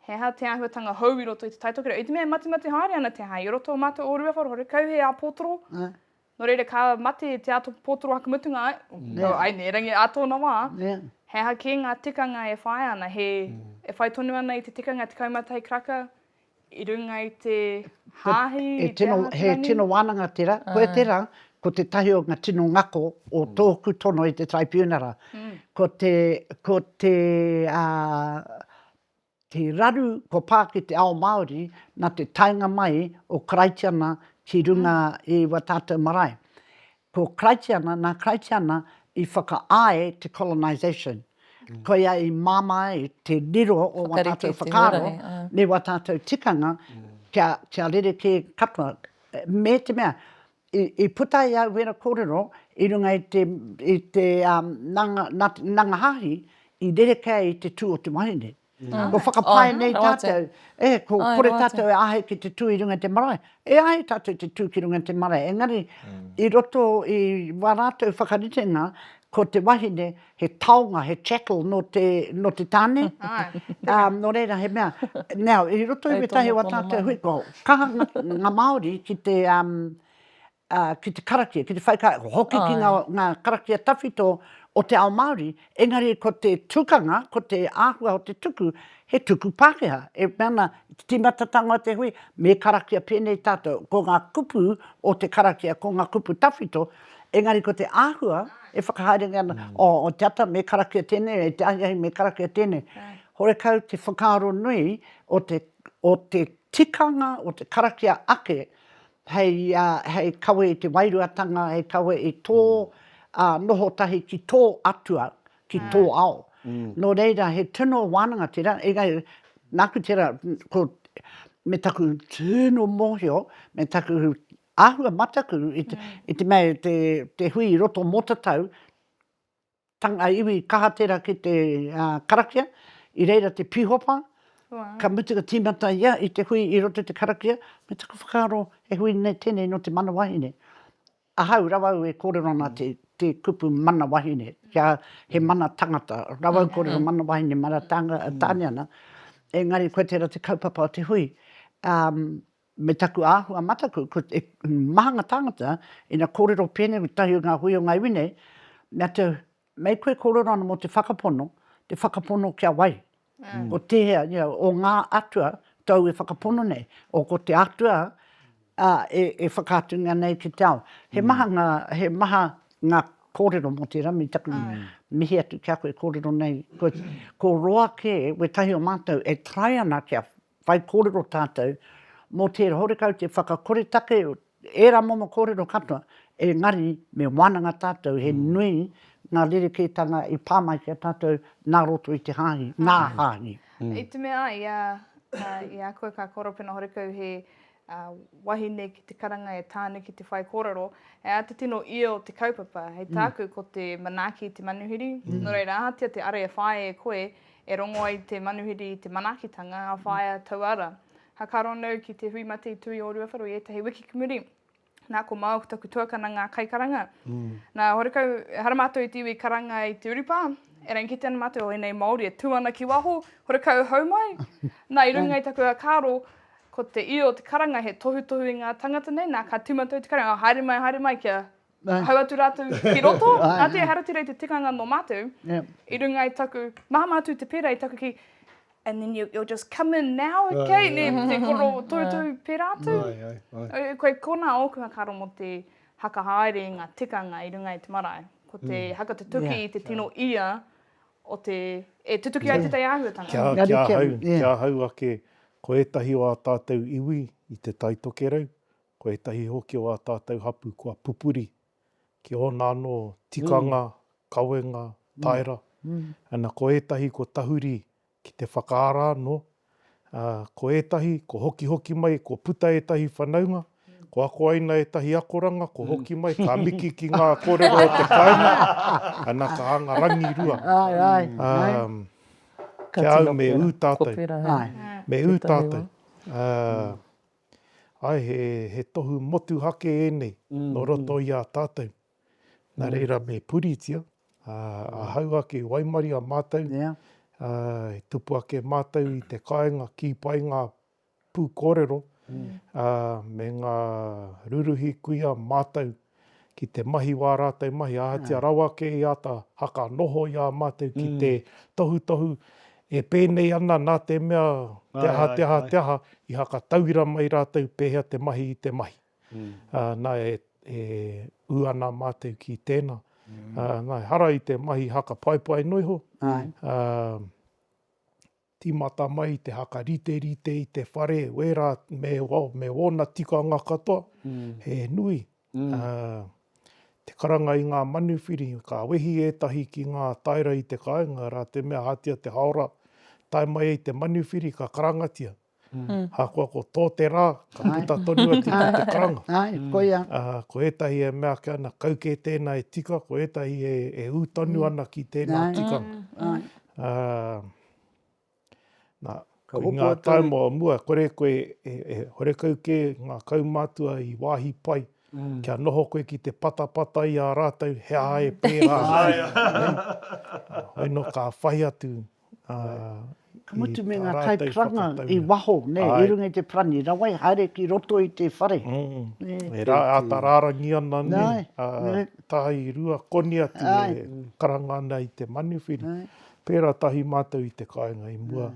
Heha te ahuatanga hau i roto i te tai tokirau. I te mea mati haere ana te hai. I roto o mātou o rua whare, kau he a pōtoro. Nō reira ka mati te ato pōtoro hakamutunga ai. Ai, ne rangi ato na wā. Heha ki ngā tikanga e whai ana. E whai tonu ana i te tikanga te kaumatahi kraka. I runga i te hāhi. He tino wānanga tērā. Koe tērā, ko te tahi o ngā tino ngako o tōku tono i te tribunara. Ko te raru ko pā ki te ao Māori, nā te tainga mai o Kraitiana ki runga i Watātou Marae. Ko Kraitiana, nā Kraitiana i whakaae te colonisation. Ko ia i māmai te riro o Watātou whakaaro, me Watātou tikanga, kia rere ke katoa. Me te mea, i puta i au wera kōrero, i runga i te nanga hahi, i rere kea i te tū o te wahine. Ko whakapae nei tātou, ko kore tātou e ahe ki te tū i runga te marae. E ahe tātou te tū ki runga te marae. Engari, i roto i wārātou whakaritenga, ko te wahine he taonga, he chattel no te tāne. Nō reira he mea. Now, i roto i wetahi wa tātou hui, ko kaha ngā Māori ki te karakia, ki te whaikai, hoki ki ngā karakia tawhito o te ao Māori, engari ko te tukanga, ko te āhua o te tuku, he tuku Pākehā. E mana, timatatanga o te hui, me karakia pēnei tātou, ko ngā kupu o te karakia, ko ngā kupu tawhito, engari ko te āhua, e whakahaere ana, o te ata me karakia tēnei, e te ahi me karakia tēnei. Hore kau te whakaaro nui o te tikanga, o te karakia ake, hei kawe i te wairuatanga, hei kawe i tō noho tahi ki tō atua, ki tō ao. Nō reira, he tino wānanga tērā, nāku tērā, me taku tino mōhio, me taku āhua mataku, i te mea te hui i roto motatau, tanga iwi kaha tērā ki te karakia, i reira te pihopa, ka mutuka tīmata ia i te hui i roto te karakia, me taku whakaaro e hui nei tēnei no te mana wahine. Ahau, rawau e kōrero ana te kupu mana wahine, kia he mana tangata, rawau kōrero mana wahine, mana tāne ana. Engari, koe tērā te kaupapa o te hui. Me taku āhua mataku, ko e mahanga tangata, ina kōrero pēne, tahi o ngā hui o ngai wine, mei koe kōrero ana mo te whakapono kia wai. O te hea, o ngā atua, tau e whakapono nei, o ko te atua, e whakatunga nei ki te ao. He maha ngā kōrero mo te rami, taku mihi atu kia koe kōrero nei. Ko roa ke, we tahi o mātou, e trai ana kia whai kōrero tātou, mo te horekau te whakakore take, e rā momo kōrero katoa, e ngari me wānanga tātou, he nui ngā rerekētanga i pāmai kia tātou nā roto i te hāhi, ngā hāhi. I te mea, i a koe ka koropena horekau he wahine ki te karanga e tāne ki te whai kōrero, e a te tino ia o te kaupapa, hei tāku ko te manaki i te manuhiri, nō reira ahatia te are e whae e koe, e rongo ai te manuhiri i te manakitanga, a whae tauara. hakaro nau ki te hui mate i tui o Ruawharo i etahi wiki kumuri. Nā ko mau taku tuakana ngā kaikaranga. Nā horekau, hara mātou i te iwi karanga i te urupā, e rein ki te ana mātou o enei Māori e tūana ki waho, horekau hau mai. Nā i runga i taku a kāro, ko te io o te karanga he tohu i ngā tangata nei, nā ka tūmatou te karanga, haere mai kia hau atu rātou ki roto. Nā te harati rei te tikanga no mātou, i runga i taku, maha mātou te pērā i taku ki, and then you'll just come in now, okay? Te koro tohu pērā atu. Koe kona oku karo mo te hakahaere i ngā tikanga i runga i te marae. Ko te haka te tuki i te tino ia o te, e tutuki ai te tai āhuatanga. Kia hau ake, ko etahi o a tātou iwi i te taitokerau, ko etahi hoki o a tātou hapu kua pupuri, ki ona anō tikanga, kawenga, taira. Ana ko etahi ko tahuri ki te whakaara no. Ko etahi, ko hoki mai, ko puta etahi whanaunga, ko ako aina etahi akoranga, ko hoki mai, ka miki ki ngā kōrero o te kāinga, ana ka anga rangi rua. Kia au me ū tātou. Me ū tātou. Ai, he tohu motu hake enei, no roto i a tātou. Nā reira me puritia, a hau ake waimari a mātou, e tupu ake mātou i te kāinga ki pai ngā pū kōrero, me ngā ruruhi kuia mātou ki te mahi wā rātou mahi, ahatia rawa ke i ata haka noho i a mātou ki te tohu, e pēnei ana nā te mea teha, i haka tauira mai rātou pēhea te mahi i te mahi. Nā e uana mātou ki tēnā. Nā hara i te mahi haka pai noiho. Timata mai te haka rite i te whare, wera me ona tikanga katoa, he nui. Te karanga i ngā manuwhiri, ka wehi etahi ki ngā taira i te kāinga, rā te mea hatia te haora, tai mai i te manuwhiri ka karangatia. Hakoa ko tō te rā, ka puta tonua ti te karanga. Ko etahi e mea kia ana kauke tēnā e tika, ko etahi e ūtonu ana ki tēnā tikanga. Ko ngā taumua mua, kore koe e horekau ke ngā kaumātua i wāhi pai, kia noho koe ki te patapata i a rātou, hea e pērā. Hoino ka whai atu. Ka mutu me ngā kaikaranga i waho, i runga i te prani, rawai haere ki roto i te whare. E ata rārangi ana ne, tahi rua koni atu e karanga ana i te manuwhiri. Pērā tahi mātou i te kāinga i mua,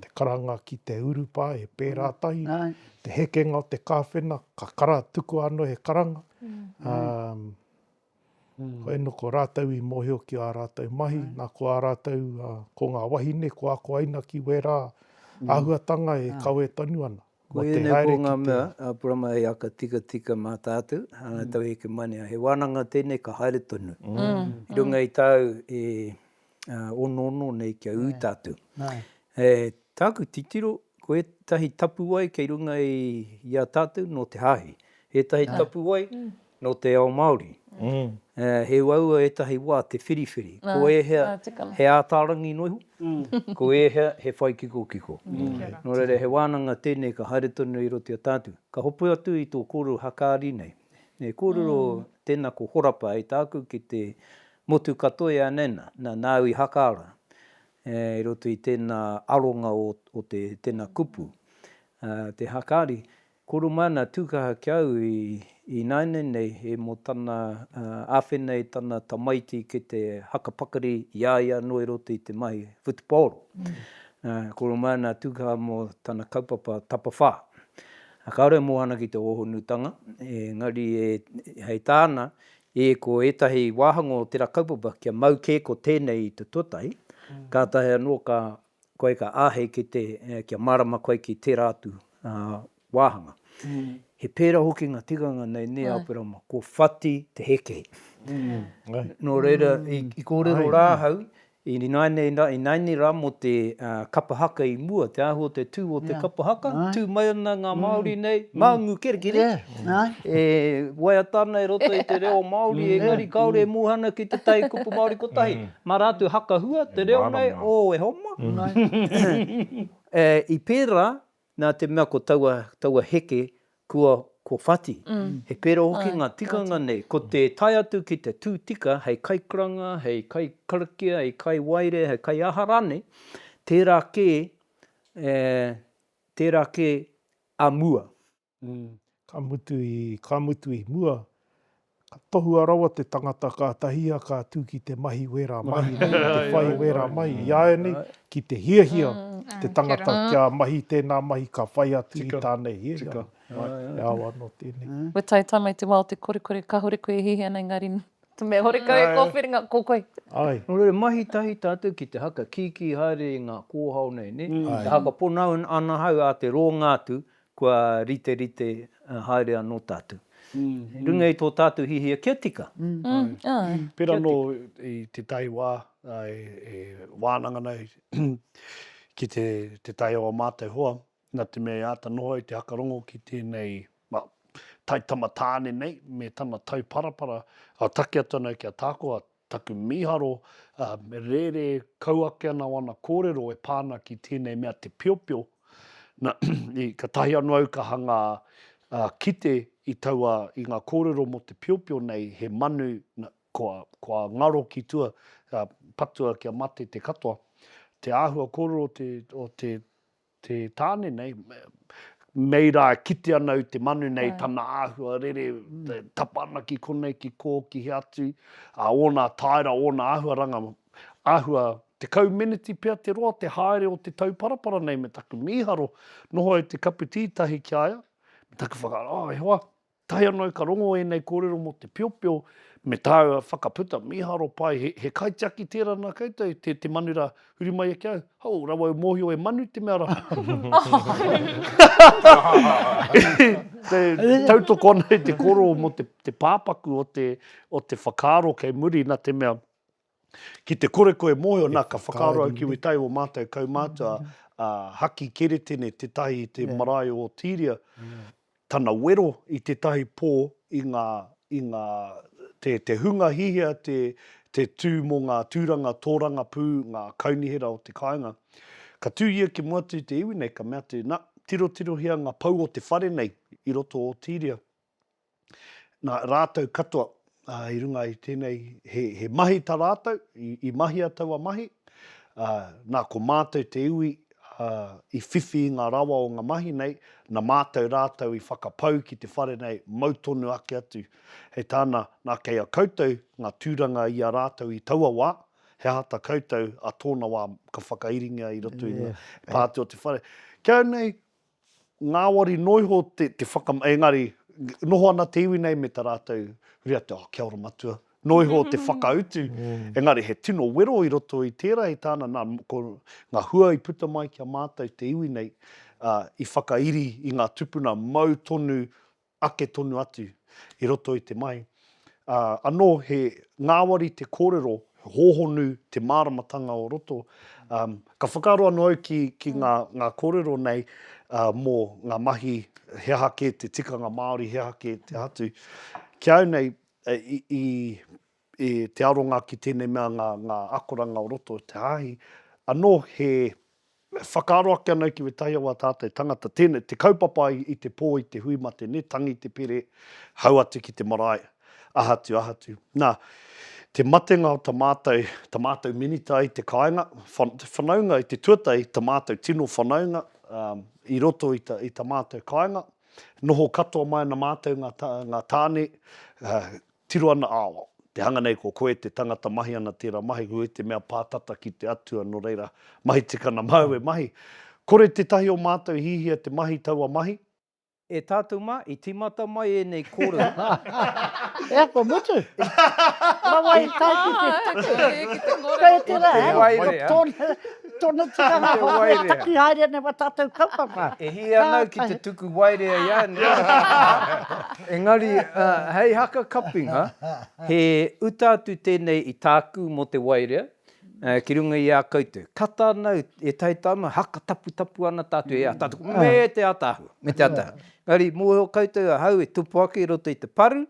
te karanga ki te urupā e pērā tahi, te hekenga o te kāwhena, ka kara tuku anō he karanga. Hoi no ko rātou i mohio ki a rātou mahi, nā ko a rātou ko ngā wahine, ko ako aina ki wera āhuatanga e kawe tonu ana. Ko ene ko ngā mea, a purama e aka tika mā tātou, ana tau heke mania, he wānanga tēnei ka haere tonu. I runga i tau ono nei kia ū tātou. Tāku titiro, ko e tahi tapu wai kei runga i a tātou no te hahi. He tahi tapu wai no te ao Māori. He waua e tahi wā te whiriwhiri. Ko e he ātārangi noiho, ko e he whai kiko. Nō reire, he wānanga tēnei ka haere tonu i roti a tātou. Ka hopu atu i tō kōrero hakaari nei. Kōrero tēnā ko horapa e tāku ki te motu katoa e anena, nā nāui hakaara, i roto i tēnā aronga o tēnā kupu. Te hakaari, koro mana tūkaha ki au i naine nei, he mo tana āwhenei tana tamaiti ki te hakapakari ia no i roto i te mahi Futupōro. Koro mana tūkaha mo tana kaupapa tapawhā. Kaore mo ana ki te ohonutanga, ngari hei tāna, ko etahi wāhango o tērā kaupapa kia mau kē ko tēnei i te tuatahi, ka tahi anō koe ka āhei ki te, kia marama koe ki tērā atu wāhanga. He pērā hoki ngā tikanga nei ne apirama, ko whati te heke. Nō reira, i kōrero rāhau, i naine rā mo te kapahaka i mua, te aho te tū o te kapahaka, tū mai ana ngā Māori nei, maungu kerekere. Waiatana e roto i te reo Māori, engari kaore e mūhana ki te tai kupu Māori kotahi. Mā rātu haka hua, te reo nei, e homa. I pērā, nā te mea ko taua heke ko whati. He pēra hoki ngā tikanga nei. Ko te tai atu ki te tūtika, hei kaikuranga, hei kai karakia, hei kai waire, hei kai aharane, tērā ke a mua. Ka mutu i mua. Ka tohu arawa te tangata ka tahia ka tū ki te mahi wera mahi, nei, te whai wera mahi. Ia nei, ki te hiahia, te tangata kia mahi tēnā mahi ka whai atu i tānei hiahia. E awa no tēnei. We tai tamai te wao te korekore, ka horeko e hihi ana engari te mea horeko e kōwhiringa kōkoi. Ai. No reira mahi tahi tātou ki te haka kiki haere i ngā kōhau nei, ne? Te haka ponau ana hau a te rōngātu, kua rite haere anō tātou. Runga i tō tātou hihia kia tika. Pera no i te tai wā, wānanga nei ki te tai o mātou hoa, nā te mea āta noho i te hakarongo ki tēnei tai tamatāne nei, me tana tau parapara, a take atu ana kia tākua, taku miharo, me rere kauake ana wana kōrero e pāna ki tēnei mea te piopio. I ka tahi anu au ka hanga kite i taua i ngā kōrero mo te piopio nei, he manu kua ngaro ki tua, patua kia mate te katoa. Te āhua kōrero o te tāne nei, meira kite ana u te manu nei, tana āhua rere, tapana ki konei, ki kō, ki he atu, ona taira, ona āhua ranga, āhua te kaumeneti pia te roa, te haere o te tau parapara nei, me taku miharo, noho e te kapu tītahi ki aia, me taku whakaara, he hoa, tahi anō ka rongo e nei kōrero mo te piopio, me tāua whakaputa, miharo pai, he kaitiaki tērā nā koutou, te manura huri mai e kiau, hau, rawa mōhio e manu te mea ra. Te tautoko nei te koro mo te pāpaku o te whakaaro kei muri nā te mea, ki te koreko e mōhio nā ka whakaaro au ki ui tai o mātou kaumātua, haki kere tene te tahi te marae o Tīria, tana wero i te tahi pō i ngā te hunga hihia, te tū mō ngā tūranga, tōranga pū, ngā kaunihera o te kāinga. Ka tūia ki muatu te iwi nei, ka mea tu, tiro hia ngā pau o te whare nei, i roto o Tīria. Nā rātou katoa, i runga i tēnei, he mahi tā rātou, i mahi a taua mahi, nā ko mātou te iwi, i whiwhi ngā rawa o ngā mahi nei, nā mātou rātou i whakapau ki te whare nei, mautonu ake atu. Hei tāna, nā kei a koutou, ngā tūranga i a rātou i taua wā, he hata koutou a tōna wā ka whakairinga i roto i pāti o te whare. Kia nei, ngāwari noiho te engari, noho ana te iwi nei me tā rātou, huri atu, kia ora matua, noiho te whakautu. Engari, he tino wero i roto i tērā i tāna, ngā hua i puta mai kia mātou te iwi nei, i whakairi i ngā tupuna mau tonu, ake tonu atu, i roto i te mai. Anō, he ngāwari te kōrero, hōhonu te māramatanga o roto. Ka whakaro anō au ki ngā kōrero nei, mō ngā mahi he hake, te tikanga Māori he hake te hatu. Kia au nei, i te aronga ki tēnei mea ngā akoranga o roto te hahi, anō he whakaaro ake anau ki we tahi awa tātou tangata, tēnei, te kaupapa i te pō i te huimate, ne tangi te pere, hau atu ki te marae, ahatu. Nā, te matenga o tamātou minita i te kāinga, whanaunga i te tuatai, tamātou tino whanaunga, i roto i tamātou kāinga, noho katoa mai na mātou ngā tāne, tiro ana awa. Te hanga nei ko koe te tangata mahi ana tērā mahi, koe te mea pātata ki te atua no reira, mahi tikana mau e mahi. Kore te tahi o mātou hihia te mahi taua mahi? E tātou mā, i timata mai e nei kōrero. E ako mutu. Rawa i tai ki te kōrero. Wairea. Tōna tikanga ho e taki haere ne wa tātou kaupapa. E hi anau ki te tuku wairea ia. Engari, hei haka kapinga, he utatu tēnei i tāku mo te wairea, ki runga i a koutou. Kata anau, e taitama, haka tapu ana tātou e a tātou, me te atahu. Ngari, mōheo koutou a hau e tupu ake i roto i te paru,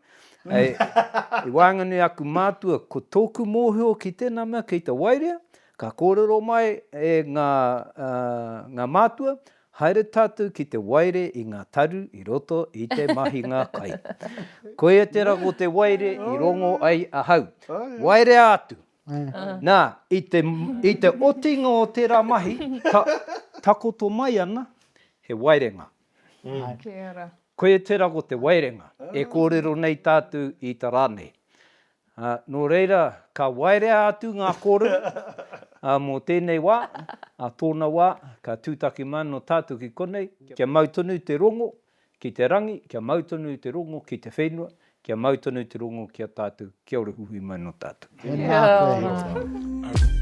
i wānganu aku mātua, ko tōku mōheo ki tēnā mea, ki te wairea, ka kōrero mai e ngā mātua, Haere tātou ki te waire i ngā taru i roto i te mahinga kai. Koe te rago te waire i rongo ai ahau. Waire atu. Nā, i te otinga o tērā mahi, takoto mai ana, he wairenga. Kia ora. Koe te rago te wairenga, e kōrero nei tātou i tā rānei. Nō reira, ka waire atu ngā kōrero, mō tēnei wā, tōna wā, ka tūtaki mana no tātou ki konei, kia mautonu te rongo ki te rangi, kia mautonu te rongo ki te whenua, kia mautonu te rongo ki a tātou, kia ora hui mai no tātou. Nā koe.